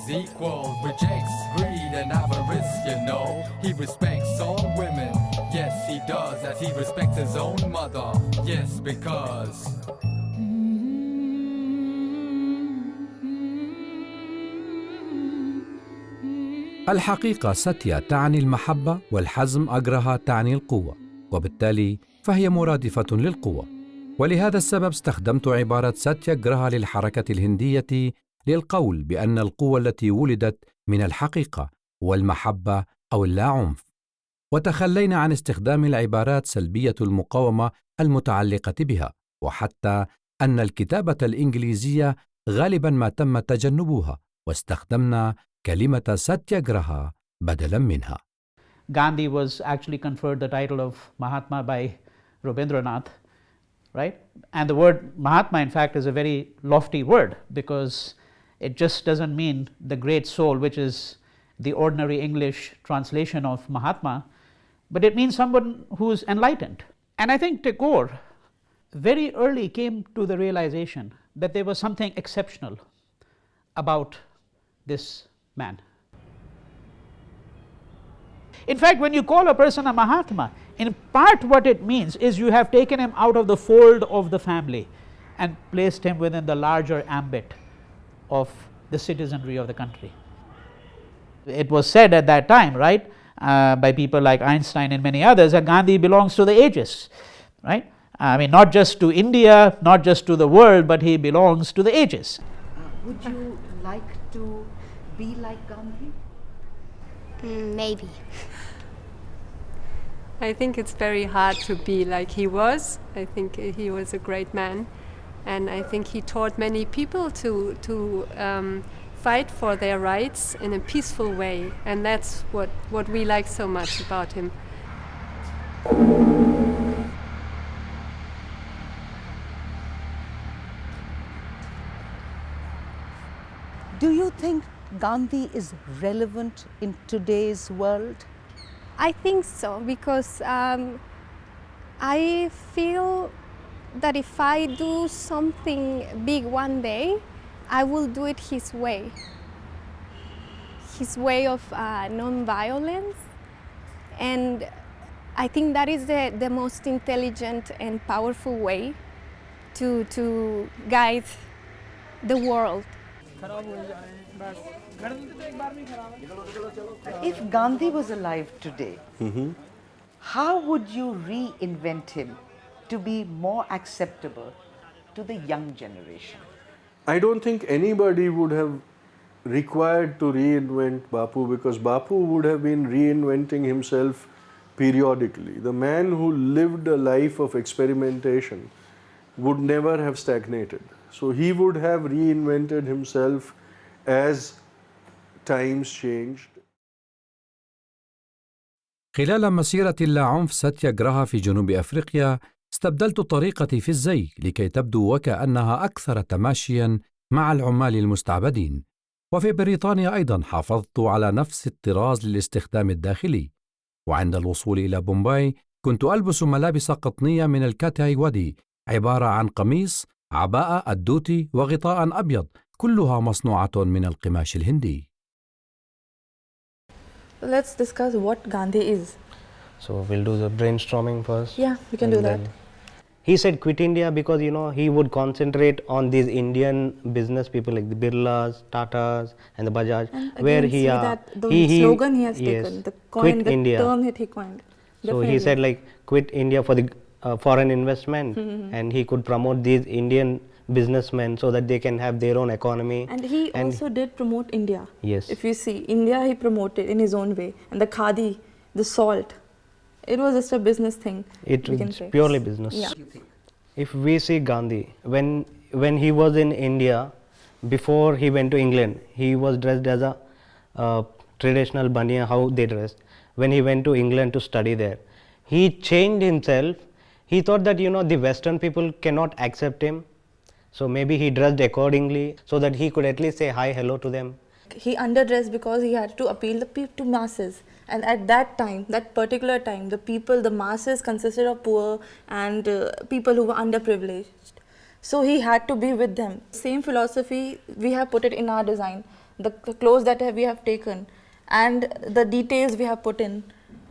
Equal, rejects greed and avarice, you know. He respects all women, yes he does, as he respects his own mother, yes because الحقيقة ساتيا تعني المحبة والحزم أجرها تعني القوة، وبالتالي فهي مرادفة للقوة. ولهذا السبب استخدمت عبارة ساتيا جراها للحركة الهندية للقول بأن القوة التي ولدت من الحقيقة والمحبة أو اللاعنف، وتخلينا عن استخدام العبارات سلبية المقاومة المتعلقة بها، وحتى أن الكتابة الإنجليزية غالبا ما تم تجنبها، واستخدمنا كلمة ساتياغراها بدلا منها. Gandhi was actually conferred the title of Mahatma by Rabindranath, right? And the word Mahatma in fact is a very lofty word because it just doesn't mean the great soul, which is the ordinary English translation of Mahatma, but it means someone who's enlightened. And I think Tagore very early came to the realization that there was something exceptional about this man. In fact, when you call a person a Mahatma, in part what it means is you have taken him out of the fold of the family and placed him within the larger ambit of the citizenry of the country. It was said at that time, right, by people like Einstein and many others, that Gandhi belongs to the ages, right? I mean, not just to India, not just to the world, but he belongs to the ages. Would you like to be like Gandhi? Maybe. I think it's very hard to be like he was. I think he was a great man, and I think he taught many people to fight for their rights in a peaceful way, and that's what we like so much about him. Do you think Gandhi is relevant in today's world? I think so, because I feel that if I do something big one day, I will do it his way of non-violence, and I think that is the most intelligent and powerful way to guide the world. If Gandhi was alive today, how would you reinvent him to be more acceptable to the young generation? I don't think anybody would have required to reinvent Bapu, because Bapu would have been reinventing himself periodically. The man who lived a life of experimentation would never have stagnated. So he would have reinvented himself as times changed. خلال مسيرة اللاعنف ساتياغراها في جنوب أفريقيا، استبدلت طريقتي في الزي لكي تبدو وكأنها أكثر تماشياً مع العمال المستعبدين. وفي بريطانيا أيضاً حافظت على نفس الطراز للاستخدام الداخلي. وعند الوصول إلى بومباي كنت ألبس ملابس قطنية من الكاتاي ودي، عبارة عن قميص، عباءة، الدوتي وغطاء أبيض، كلها مصنوعة من القماش الهندي. Let's discuss what Gandhi is. So we'll do the brainstorming first. Yeah, we can do that. He said quit India because he would concentrate on these Indian business people like the Birlas, Tatas and the Bajaj, And where again, see that the slogan he has yes, taken, the quit the India. term that he coined. So he said like quit India for the foreign investment, and he could promote these Indian businessmen so that they can have their own economy. And he also did promote India. Yes. If you see, India he promoted in his own way. And the khadi, the salt, it was just a business thing. It we can was say. purely business. Yeah. If we see Gandhi, when he was in India, before he went to England, he was dressed as a traditional baniya, how they dressed. When he went to England to study there, he changed himself He thought that the Western people cannot accept him, so maybe he dressed accordingly so that he could at least say hi, hello to them. He underdressed because he had to appeal to masses, and at that time, that particular time, the masses consisted of poor and people who were underprivileged. So he had to be with them. Same philosophy we have put it in our design, the clothes that we have taken and the details we have put in.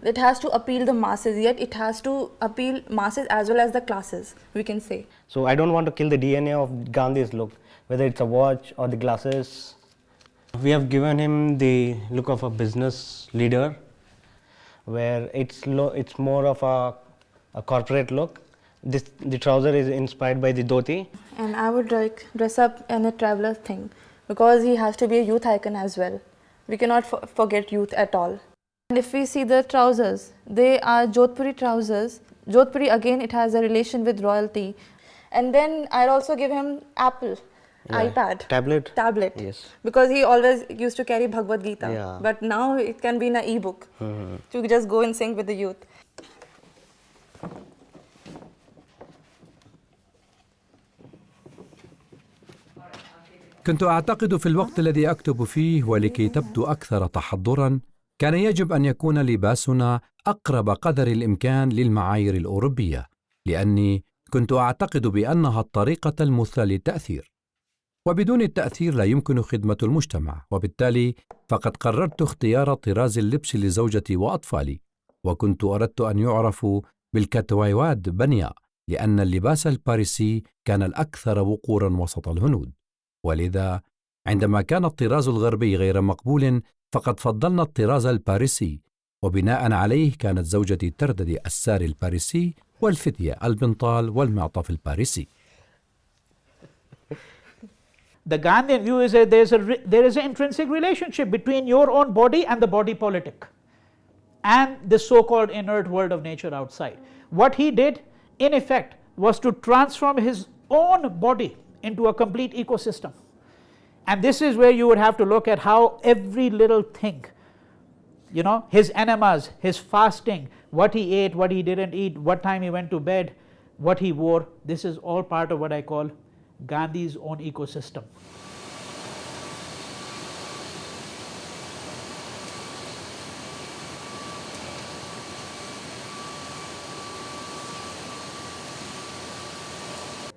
It has to appeal the masses, yet it has to appeal masses as well as the classes, we can say. So I don't want to kill the DNA of Gandhi's look, whether it's a watch or the glasses. We have given him the look of a business leader, where it's more of a corporate look. The trouser is inspired by the dhoti. And I would like dress up in a traveler thing, because he has to be a youth icon as well. We cannot forget youth at all. And if we see the trousers, they are Jodhpuri trousers. Jodhpuri, again, it has a relation with royalty. And then I'll also give him Apple, iPad. Tablet. Yes. Because he always used to carry Bhagavad Gita. Yeah. But now it can be in an e-book to just go in sync with the youth. كنت أعتقد في الوقت الذي أكتب فيه ولكي تبدو أكثر تحضراً كان يجب أن يكون لباسنا أقرب قدر الإمكان للمعايير الأوروبية، لأني كنت أعتقد بأنها الطريقة المثلى للتأثير، وبدون التأثير لا يمكن خدمة المجتمع، وبالتالي فقد قررت اختيار طراز اللبس لزوجتي وأطفالي، وكنت أردت أن يعرفوا بالكتويواد بنيا، لأن اللباس الباريسي كان الأكثر وقوراً وسط الهنود، ولذا عندما كان الطراز الغربي غير مقبول فقد فضلنا الطراز الباريسي، وبناء عليه كانت زوجتي ترتدي الساري الباريسي والفدية البنطال والمعطف الباريسي. The Gandhian view is that there is an intrinsic relationship between your own body and the body politic and the so-called inert world of nature outside. What he did, in effect, was to transform his own body into a complete ecosystem. And this is where you would have to look at how every little thing, his enemas, his fasting, what he ate, what he didn't eat, what time he went to bed, what he wore, this is all part of what I call Gandhi's own ecosystem.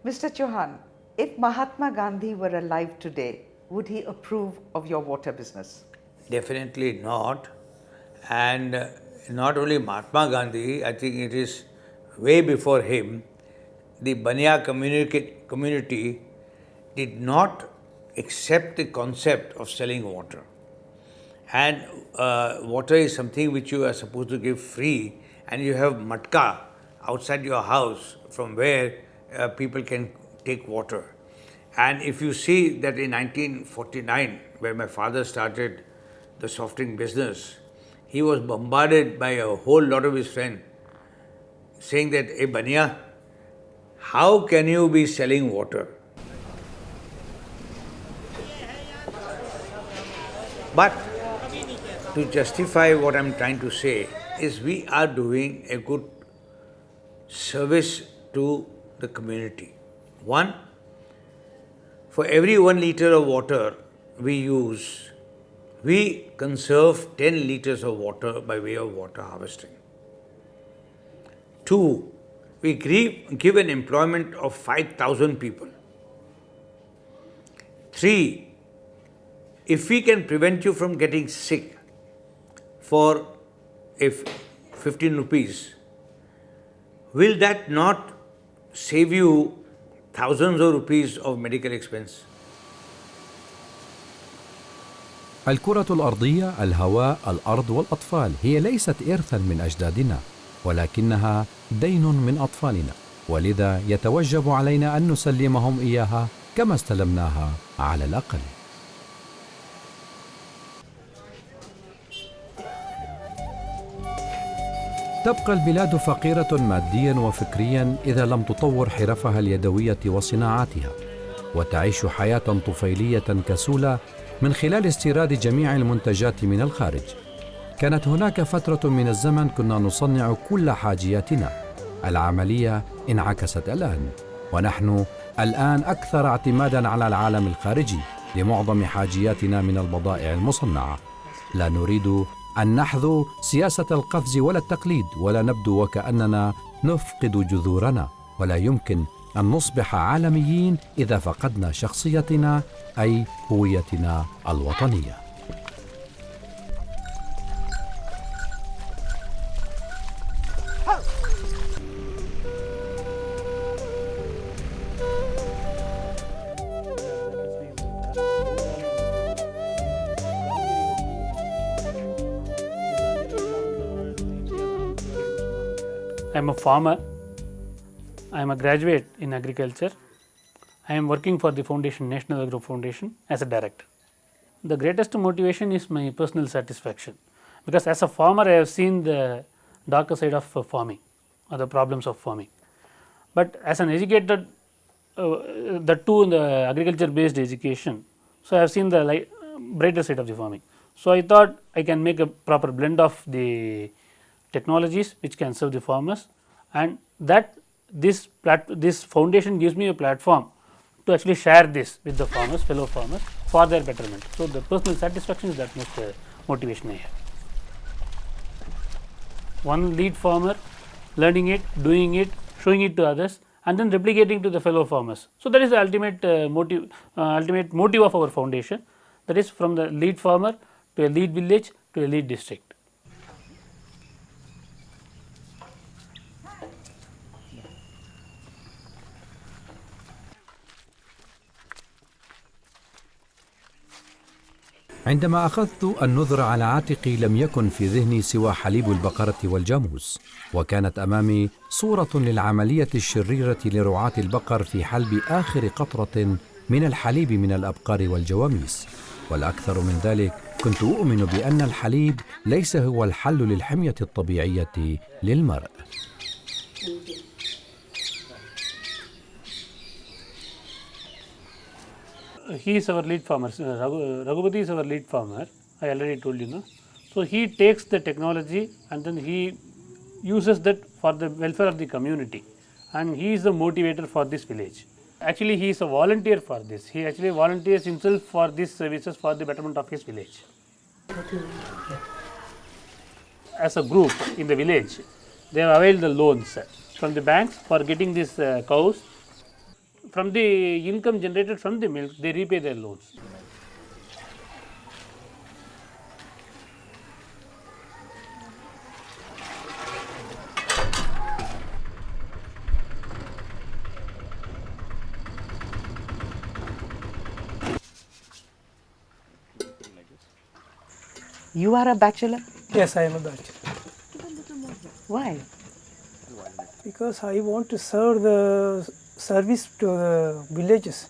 Mr. Chauhan, if Mahatma Gandhi were alive today, would he approve of your water business? Definitely not. And not only Mahatma Gandhi, I think it is way before him, the Baniya community did not accept the concept of selling water. And water is something which you are supposed to give free, and you have matka outside your house from where people can take water. And if you see that in 1949, where my father started the soft drink business, he was bombarded by a whole lot of his friends saying that, "Hey Baniya, how can you be selling water?" But to justify what I'm trying to say is we are doing a good service to the community. One, for every 1 liter of water we use, we conserve 10 liters of water by way of water harvesting. Two, we give an employment of 5,000 people. Three, if we can prevent you from getting sick for 15 rupees, will that not save you thousands of rupees of medical expense? الكرة الأرضية، الهواء، الأرض والأطفال هي ليست إرثاً من أجدادنا، ولكنها دين من أطفالنا، ولذا يتوجب علينا أن نسلمهم إياها كما استلمناها على الأقل. تبقى البلاد فقيرة مادياً وفكرياً إذا لم تطور حرفها اليدوية وصناعاتها، وتعيش حياة طفيلية كسولة من خلال استيراد جميع المنتجات من الخارج. كانت هناك فترة من الزمن كنا نصنع كل حاجياتنا، العملية انعكست الآن، ونحن الآن أكثر اعتماداً على العالم الخارجي لمعظم حاجياتنا من البضائع المصنعة. لا نريد أن نحذو سياسة القفز ولا التقليد، ولا نبدو وكأننا نفقد جذورنا، ولا يمكن أن نصبح عالميين إذا فقدنا شخصيتنا أي هويتنا الوطنية. I am a farmer, I am a graduate in agriculture, I am working for the foundation, National Agro Foundation, as a director. The greatest motivation is my personal satisfaction, because as a farmer I have seen the darker side of farming or the problems of farming. But as an educated, the two in the agriculture based education, so I have seen the brighter side of the farming. So I thought I can make a proper blend of the technologies which can serve the farmers, and that this foundation gives me a platform to actually share this with the farmers, fellow farmers, for their betterment. So the personal satisfaction is that most motivation I have. One lead farmer learning it, doing it, showing it to others, and then replicating to the fellow farmers. So that is the ultimate motive of our foundation, that is from the lead farmer to a lead village to a lead district. عندما أخذت النذر على عاتقي لم يكن في ذهني سوى حليب البقرة والجاموس، وكانت أمامي صورة للعملية الشريرة لرعاة البقر في حلب آخر قطرة من الحليب من الأبقار والجواميس. والأكثر من ذلك، كنت أؤمن بأن الحليب ليس هو الحل للحمية الطبيعية للمرء. He is our lead farmer, Raghupati is our lead farmer, I already told you, no? So he takes the technology and then he uses that for the welfare of the community, and he is the motivator for this village. Actually he is a volunteer for this, he actually volunteers himself for these services for the betterment of his village. As a group in the village, they have availed the loans from the banks for getting these cows. From the income generated from the milk, they repay their loans. You are a bachelor? Yes, I am a bachelor. Why? Because I want to serve the service to the villages.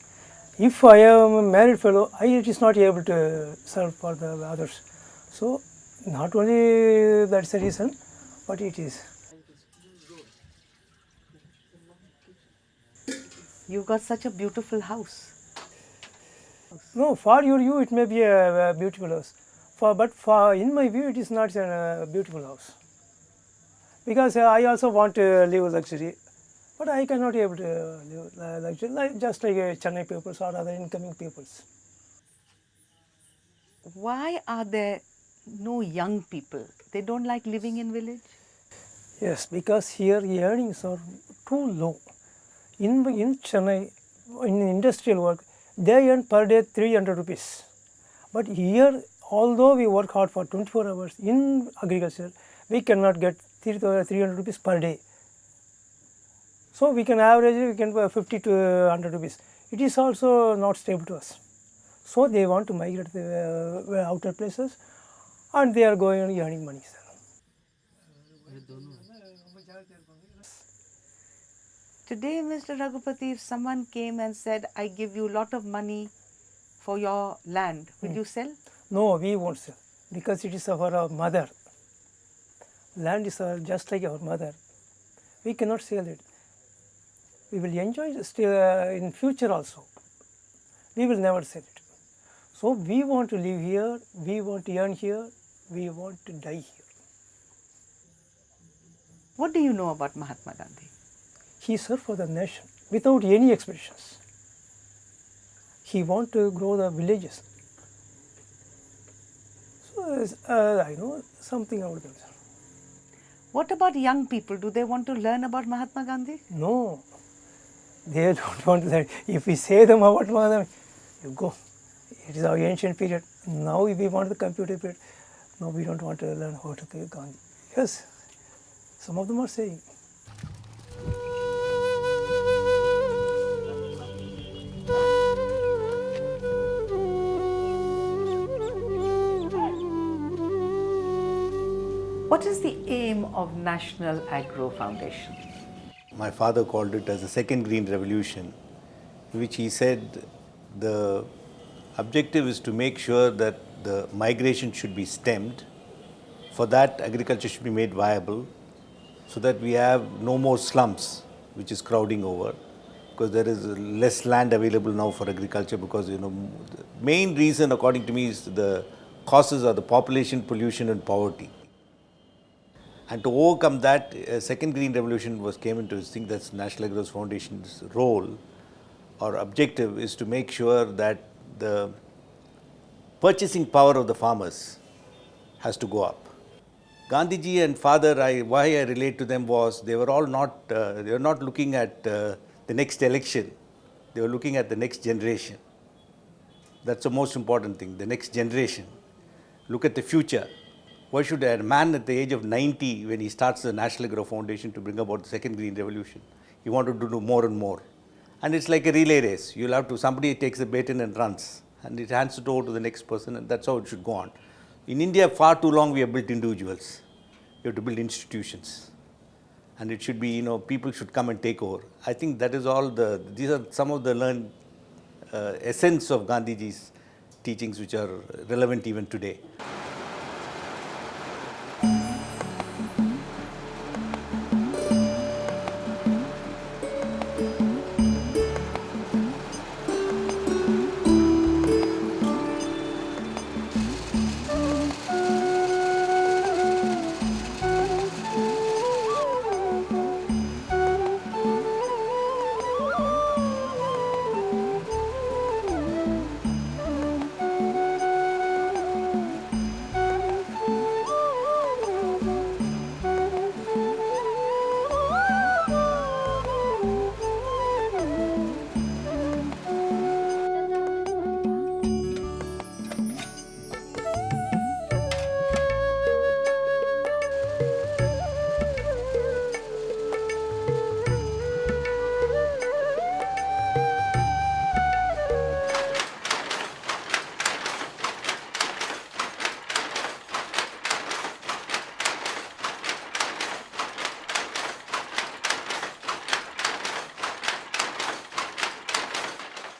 If I am a married fellow, it is not able to serve for the others. So not only that's the reason, but it is. You've got such a beautiful house. No, for your view it may be a beautiful house. But in my view it is not a beautiful house. Because I also want to live luxury. But I cannot able to live luxury, just like Chennai peoples or other incoming peoples. Why are there no young people? They don't like living in village? Yes, because here earnings are too low. In Chennai, in industrial work, they earn per day 300 rupees. But here, although we work hard for 24 hours in agriculture, we cannot get 300 rupees per day. So we can average 50 to 100 rupees. It is also not stable to us. So they want to migrate to the outer places, and they are going and earning money. Today, Mr. Raghupati, if someone came and said, I give you a lot of money for your land, will you sell? No, we won't sell, because it is our mother. Land is just like our mother. We cannot sell it. We will enjoy it still in future also. We will never sell it. So we want to live here, we want to earn here, we want to die here. What do you know about Mahatma Gandhi? He served for the nation without any expectations. He wanted to grow the villages. So I know something about that. What about young people? Do they want to learn about Mahatma Gandhi? No, they don't want to learn. If we say them about Mahatma Gandhi, you go. It is our ancient period. Now if we want the computer period, no, we don't want to learn how to kill Gandhi. Yes, some of them are saying. What is the aim of National Agro Foundation? My father called it as the second green revolution, which he said the objective is to make sure that the migration should be stemmed. For that, agriculture should be made viable so that we have no more slums, which is crowding over, because there is less land available now for agriculture, because the main reason, according to me, is the causes are the population, pollution and poverty. And to overcome that, second green revolution came into this thing. That's National Agro Foundation's role or objective, is to make sure that the purchasing power of the farmers has to go up. Gandhiji and father, why I relate to them was they were all not looking at the next election. They were looking at the next generation. That's the most important thing, the next generation. Look at the future. Why should a man at the age of 90, when he starts the National Agro Foundation to bring about the second green revolution, he wanted to do more and more. And it's like a relay race. You'll have to, somebody takes the baton and runs, and it hands it over to the next person, and that's how it should go on. In India, far too long we have built individuals. We have to build institutions. And it should be, people should come and take over. I think that is all these are some of the learned essence of Gandhiji's teachings which are relevant even today.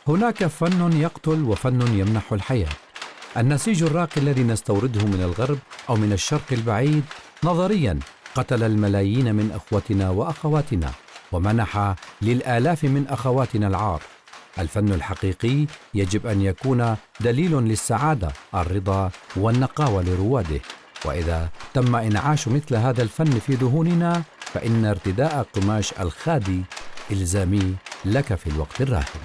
هناك فن يقتل وفن يمنح الحياة. النسيج الراقي الذي نستورده من الغرب أو من الشرق البعيد نظرياً قتل الملايين من أخوتنا وأخواتنا ومنح للآلاف من أخواتنا العار. الفن الحقيقي يجب أن يكون دليل للسعادة، الرضا والنقاوة لرواده. وإذا تم إنعاش مثل هذا الفن في ذهوننا فإن ارتداء قماش الخادي إلزامي لك في الوقت الراهن.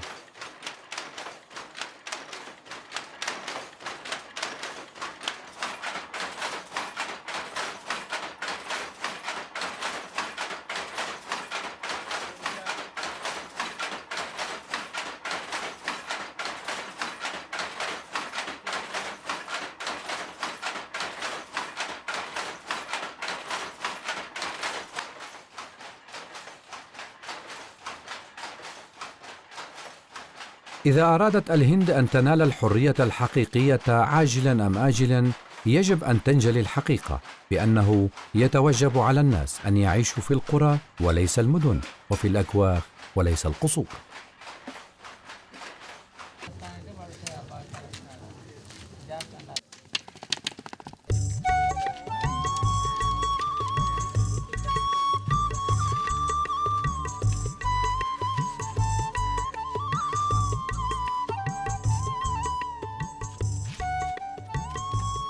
إذا أرادت الهند أن تنال الحرية الحقيقية عاجلاً أم آجلاً، يجب أن تنجلي الحقيقة بأنه يتوجب على الناس أن يعيشوا في القرى وليس المدن، وفي الأكواخ وليس القصور.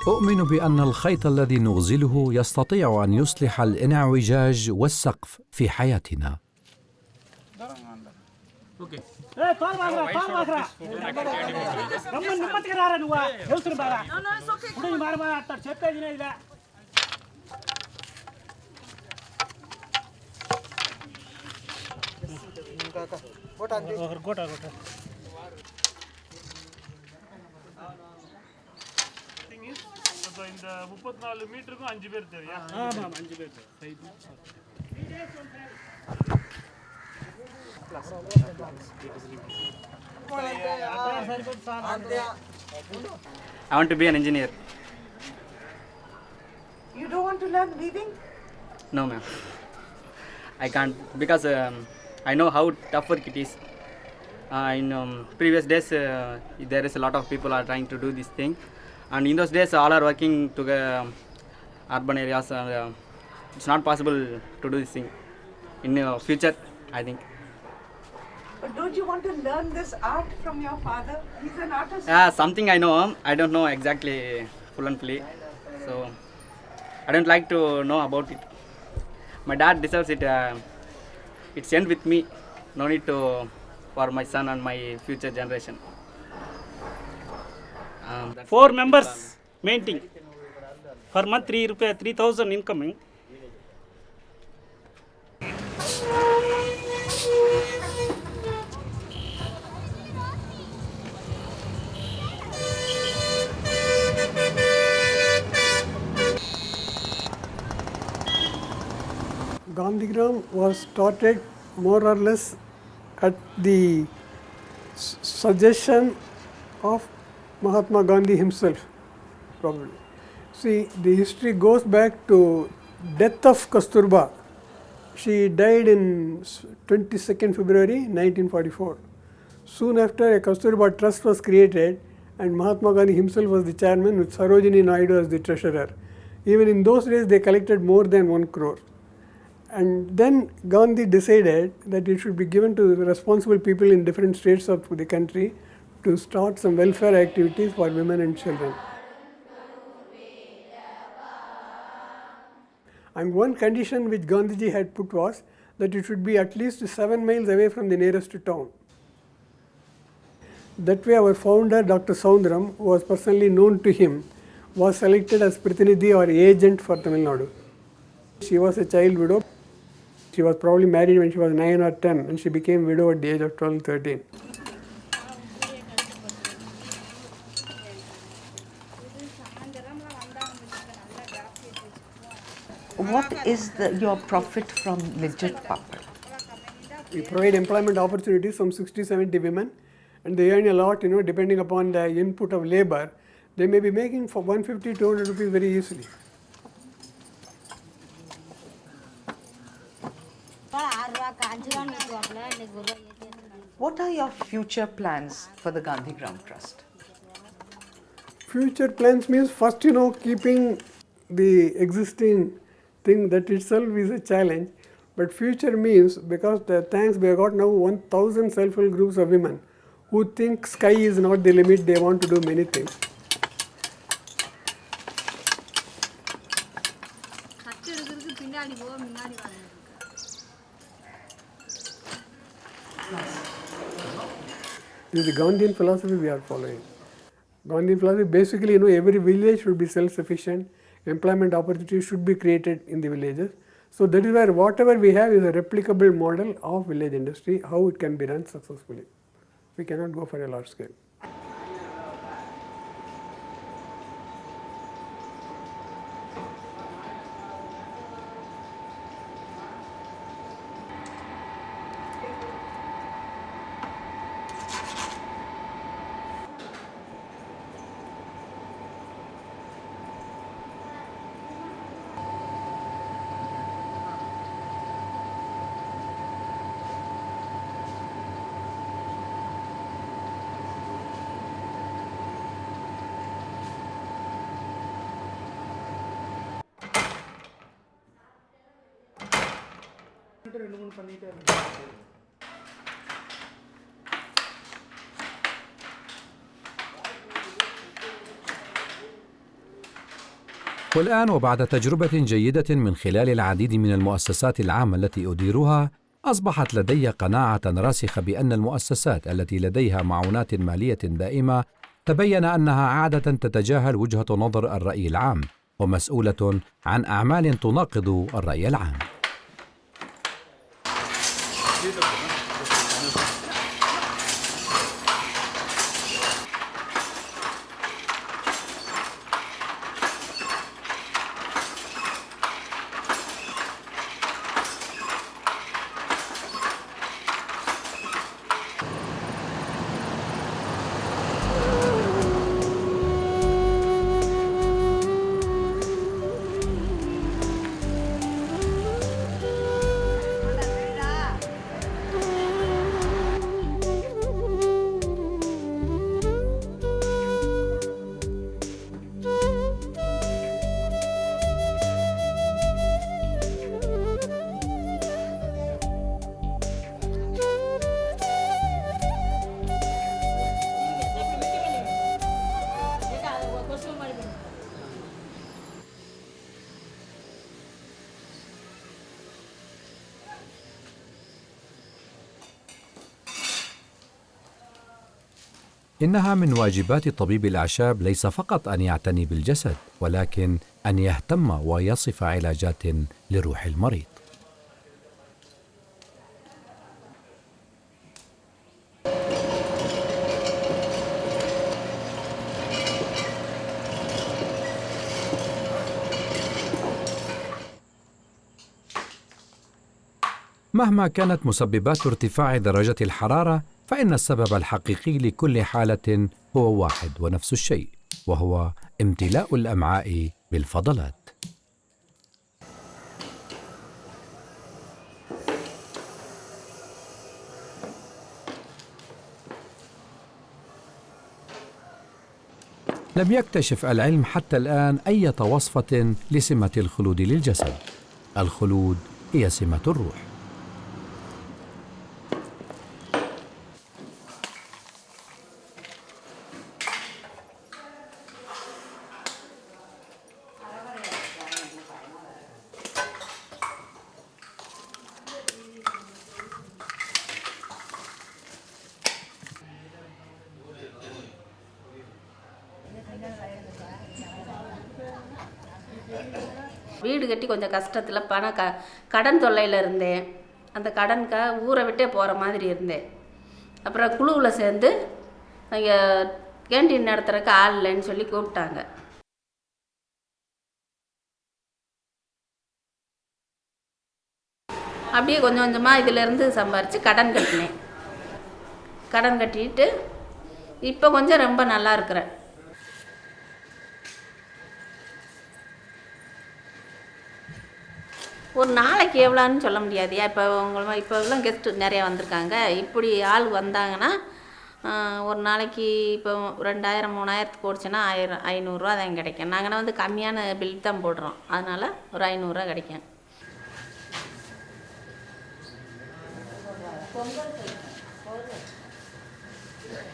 أؤمن بأن الخيط الذي نغزله يستطيع أن يصلح الانعوجاج والسقف في حياتنا. இந்த 34 மீட்டருக்கும் 5 பேர் தேவையா? ஆமா 5 பேர் தேவை. I want to be an engineer. You don't want to learn weaving? No, ma'am. I can't because I know how tough work it is. In previous days, there is a lot of people are trying to do this thing, and in those days, all are working to urban areas. It's not possible to do this thing in future, I think. But don't you want to learn this art from your father? He's an artist. Something I know. I don't know exactly full and fully, so I don't like to know about it. My dad deserves it. It's end with me. No need to for my son and my future generation. 4 members maintaining per month 3,000 incoming. Gandhigram was started more or less at the suggestion of Mahatma Gandhi himself, probably. See, the history goes back to death of Kasturba. She died in 22nd February 1944. Soon after, a Kasturba Trust was created and Mahatma Gandhi himself was the chairman with Sarojini Naidu as the treasurer. Even in those days, they collected more than 1 crore. And then Gandhi decided that it should be given to responsible people in different states of the country to start some welfare activities for women and children. And one condition which Gandhiji had put was that it should be at least 7 miles away from the nearest town. That way our founder, Dr. Soundaram, who was personally known to him, was selected as Pratinidhi or agent for Tamil Nadu. She was a child widow. She was probably married when she was 9 or 10 and she became widow at the age of 12, 13. What is your profit from legit papad? We provide employment opportunities from 60-70 women and they earn a lot, depending upon the input of labor. They may be making for 150-200 rupees very easily. What are your future plans for the Gandhigram Trust? Future plans means first, keeping the existing thing, that itself is a challenge. But future means, because thanks we have got now 1,000 self-help groups of women who think sky is not the limit, they want to do many things. This is the Gandhian philosophy we are following. Gandhian philosophy basically, every village should be self-sufficient, employment opportunities should be created in the villages. So that is where whatever we have is a replicable model of village industry, how it can be run successfully. We cannot go for a large scale. والآن وبعد تجربة جيدة من خلال العديد من المؤسسات العامة التي أديرها، أصبحت لدي قناعة راسخة بأن المؤسسات التي لديها معونات مالية دائمة تبين أنها عادة تتجاهل وجهة نظر الرأي العام ومسؤولة عن أعمال تناقض الرأي العام. إنها من واجبات طبيب الأعشاب ليس فقط أن يعتني بالجسد، ولكن أن يهتم ويصف علاجات لروح المريض. مهما كانت مسببات ارتفاع درجة الحرارة، فإن السبب الحقيقي لكل حالة هو واحد ونفس الشيء، وهو امتلاء الأمعاء بالفضلات. لم يكتشف العلم حتى الآن أي وصفة لسمة الخلود للجسد. الخلود هي سمة الروح. வீடு கட்டி கொஞ்சம் கஷ்டத்தில் கடன் தொல்லையில் இருந்தேன். அந்த கடனுக்காக ஊரை விட்டே போகிற மாதிரி இருந்தேன். அப்புறம் குழுவில் சேர்ந்து இங்கே கேண்டீன் நடத்துகிறக்கு ஆள் இல்லைன்னு சொல்லி கூப்பிட்டாங்க. அப்படியே கொஞ்சம் கொஞ்சமாக இதிலேருந்து சம்பாரித்து கடன் கட்டினேன். கடன் கட்டிட்டு இப்போ கொஞ்சம் ரொம்ப நல்லா இருக்கிறேன். ஒரு நாளைக்கு எவ்வளோன்னு சொல்ல முடியாது. இப்போ இப்போலாம் கெஸ்ட்டு நிறையா வந்திருக்காங்க. இப்படி ஆள் வந்தாங்கன்னா ஒரு நாளைக்கு இப்போ 2000 3000 போடுச்சுன்னா 500 தான் கிடைக்கும். நாங்கள் வந்து கம்மியான பில் தான் போடுறோம், அதனால் ஒரு 500 கிடைக்கும்.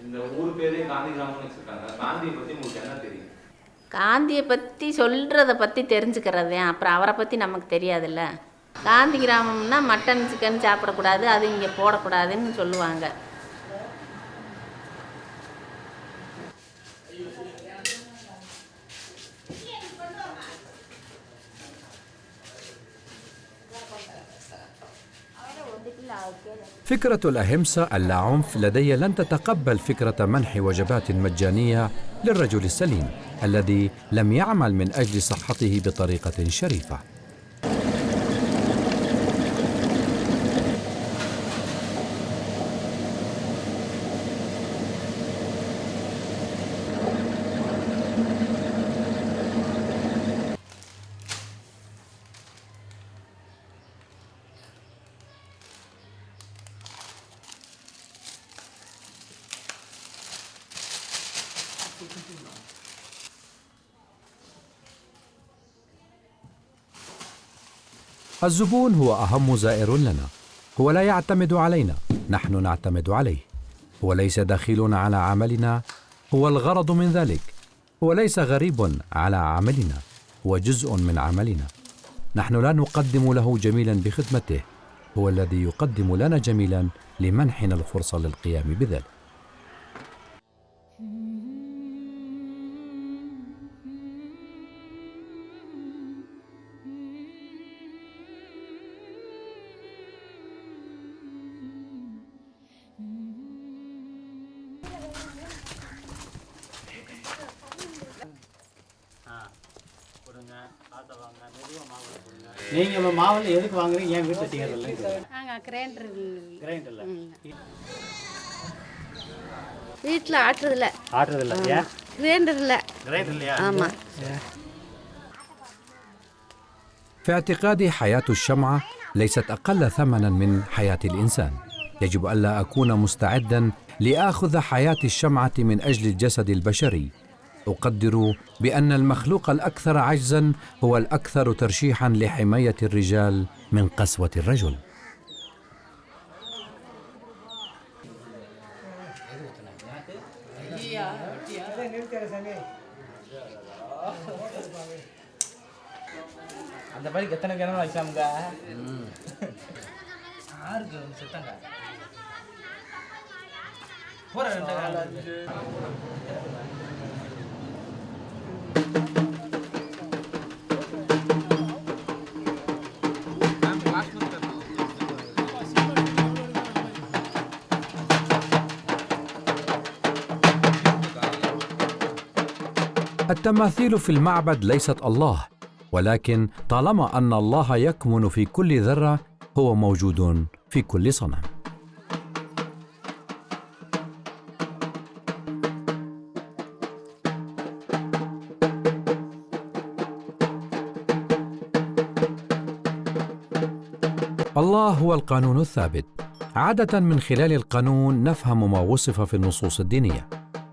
இந்த ஊர் பேரே காந்திகிராமம்னு வச்சிருக்காங்க. காந்தியை பற்றி உங்களுக்கு என்ன தெரியும்? காந்தியை பற்றி சொல்கிறத பற்றி தெரிஞ்சுக்கிறது, அப்புறம் அவரை பற்றி நமக்கு தெரியாதுல்ல. காந்திகிராமம்னா மட்டன் சிக்கன் சாப்பிடக்கூடாது, அது இங்கே போடக்கூடாதுன்னு சொல்லுவாங்க. فكرة الأهمسة اللاعنف لدي لن تتقبل فكرة منح وجبات مجانية للرجل السليم الذي لم يعمل من أجل صحته بطريقة شريفة. الزبون هو أهم زائر لنا. هو لا يعتمد علينا، نحن نعتمد عليه. هو ليس دخيل على عملنا، هو الغرض من ذلك. هو ليس غريب على عملنا، هو جزء من عملنا. نحن لا نقدم له جميلا بخدمته، هو الذي يقدم لنا جميلا لمنحنا الفرصة للقيام بذلك. நீங்க மாவுல எதுக்கு வாங்குறீங்க? ஏன் வீட்டுல செய்யறதில்ல? நாங்க கிரைண்டர் கிரைண்டர்ல வீட்டுல ஆட்டுறதில்ல. ஆட்டுறதில்ல. ஏன்? கிரைண்டர் இல்ல. கிரைண்டர் இல்லையா? ஆமா. في اعتقادي حياة الشمعة ليست أقل ثمنا من حياة الإنسان. يجب ألا أكون مستعدا لآخذ حياة الشمعة من أجل الجسد البشري. أقدر بأن المخلوق الأكثر عجزا هو الأكثر ترشيحا لحماية الرجال من قسوة الرجل. அந்த பைக்கு எத்தனை கிணறு வச்சாமுங்க? ஆறுக்கு செத்தாங்க. போற التماثيل في المعبد ليست الله، ولكن طالما أن الله يكمن في كل ذرة هو موجود في كل صنم. الله هو القانون الثابت. عادة من خلال القانون نفهم ما وصف في النصوص الدينية،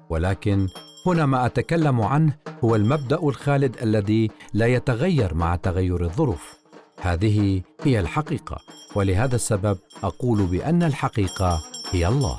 ولكن هنا ما أتكلم عنه هو المبدأ الخالد الذي لا يتغير مع تغير الظروف. هذه هي الحقيقة، ولهذا السبب أقول بأن الحقيقة هي الله.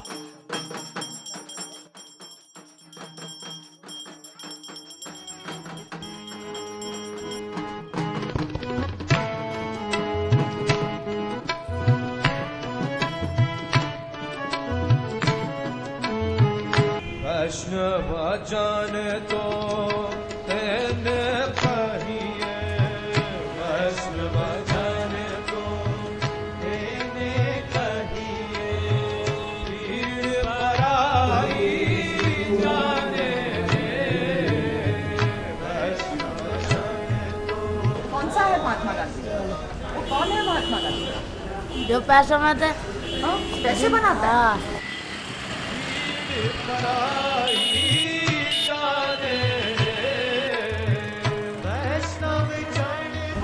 जो पैसा बनाता है। पैसे बनाता है?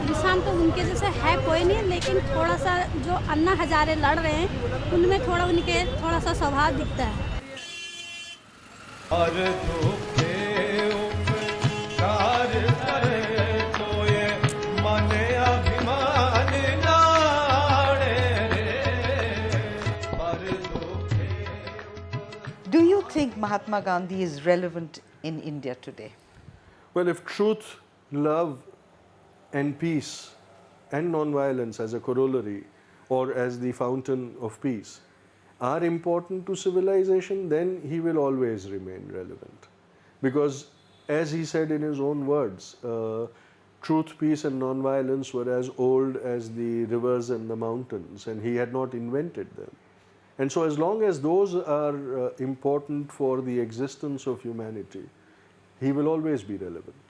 इंसान तो उनके जैसे है कोई नहीं, लेकिन थोड़ा सा जो अन्ना हजारे लड़ रहे हैं उनमें थोड़ा उनके थोड़ा सा स्वभाव दिखता है। Do you think Mahatma Gandhi is relevant in India today? Well, if truth, love and peace and non-violence as a corollary or as the fountain of peace are important to civilization, then he will always remain relevant. Because as he said in his own words, truth, peace and non-violence were as old as the rivers and the mountains, and he had not invented them. And so as long as those are important for the existence of humanity, he will always be relevant.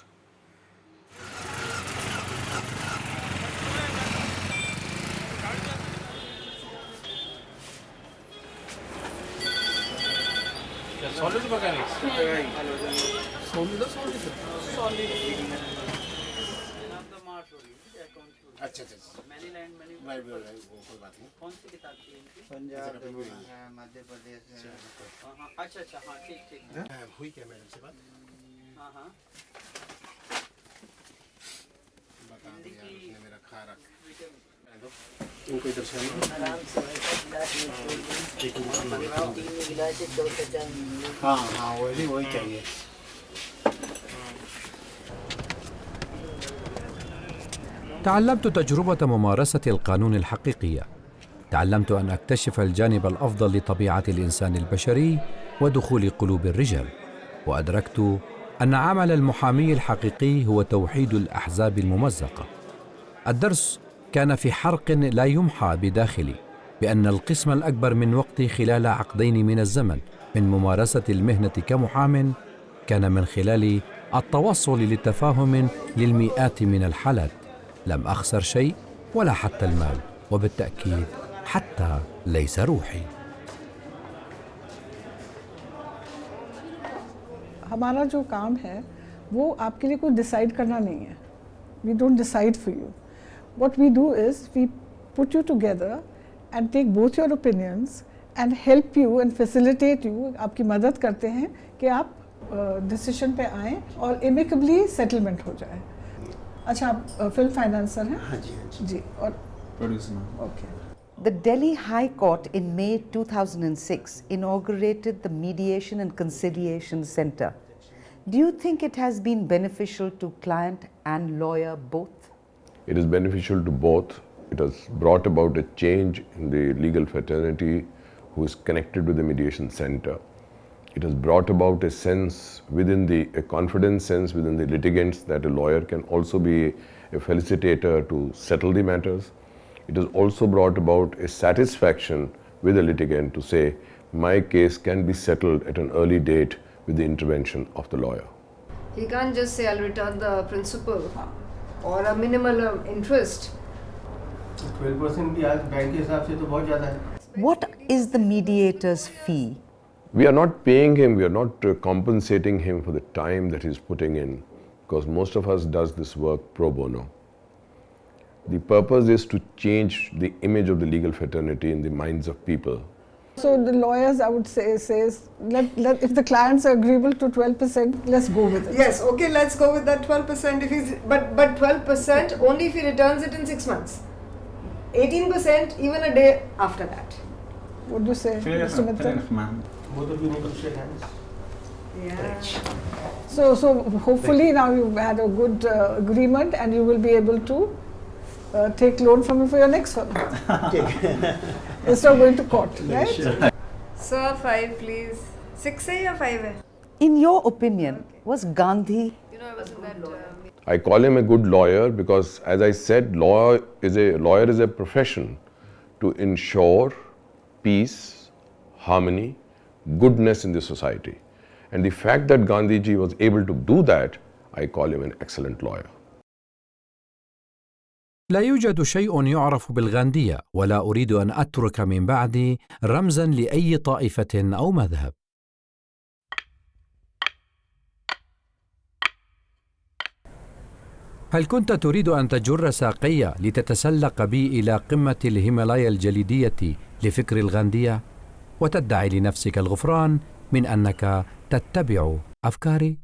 solid mechanics. अच्छा अच्छा भाई कोई बात नहीं। कौन सी किताब थी इनकी? पंजाब मध्य प्रदेश अच्छा अच्छा हाँ ठीक ठीक हुई क्या मैडम से बात? हाँ हाँ बता दिया आपने मेरा खा रख उनको इधर से हाँ हाँ वही चाहिए। تعلمت تجربة ممارسة القانون الحقيقية. تعلمت أن أكتشف الجانب الأفضل لطبيعة الإنسان البشري ودخول قلوب الرجال. وأدركت أن عمل المحامي الحقيقي هو توحيد الأحزاب الممزقة. الدرس كان في حرق لا يمحى بداخلي، بأن القسم الأكبر من وقتي خلال عقدين من الزمن من ممارسة المهنة كمحام كان من خلال التوصل لتفاهم للمئات من الحالات. لم أخسر شيء ولا حتى المال، وبالتأكيد حتى ليس روحي. हमारा जो काम है वो आपके लिए कुछ डिसाइड करना नहीं है. We don't decide for you. What we do is we put you together and take both your opinions and help you and facilitate you. आपकी मदद करते हैं कि आप डिसीजन पे आएँ और amicably settlement हो जाए. अच्छा, आप फिल्म फाइनेंसर हैं? हाँ जी. जी. और producer. Okay. The Delhi High Court in May 2006 inaugurated the Mediation and Conciliation Center. Do you think it has been beneficial to client and lawyer both? It is beneficial to both. It has brought about a change in the legal fraternity who is connected with the mediation center. It has brought about a sense within a confidence sense within the litigants that a lawyer can also be a felicitator to settle the matters. It has also brought about a satisfaction with the litigant to say, my case can be settled at an early date with the intervention of the lawyer. He can't just say, I'll return the principal or a minimal interest. 12% भी आज bank के हिसाब से तो बहुत ज़्यादा है. What is the mediator's fee? We are not paying him, we are not compensating him for the time that he's putting in, because most of us does this work pro bono. The purpose is to change the image of the legal fraternity in the minds of people. So the lawyers, I would say, says if the clients are agreeable to 12%, let's go with it. Yes, okay, let's go with that 12%. If he's but 12% only if he returns it in 6 months. 18% even a day after that. What do you say, Mr. Mittal? Fair enough, ma'am. Both of you need to shake hands. Yeah. So hopefully now you've had a good agreement and you will be able to take loan from him for your next one. Instead of going to court, right? Sir, 5 please. 6 है या 5 है? In your opinion, was Gandhi? You know, I was in that. I call him a good lawyer because, as I said, lawyer is a profession to ensure peace, harmony, goodness in the society. And the fact that Gandhiji was able to do that, I call him an excellent lawyer. لا يوجد شيء يعرف بالغاندية، ولا أريد أن أترك من بعدي رمزاً لأي طائفة أو مذهب. هل كنت تريد أن تجر ساقي لتتسلق بي إلى قمة الهيمالايا الجليدية لفكر الغاندية، وتدعي لنفسك الغفران من أنك تتبع أفكاري؟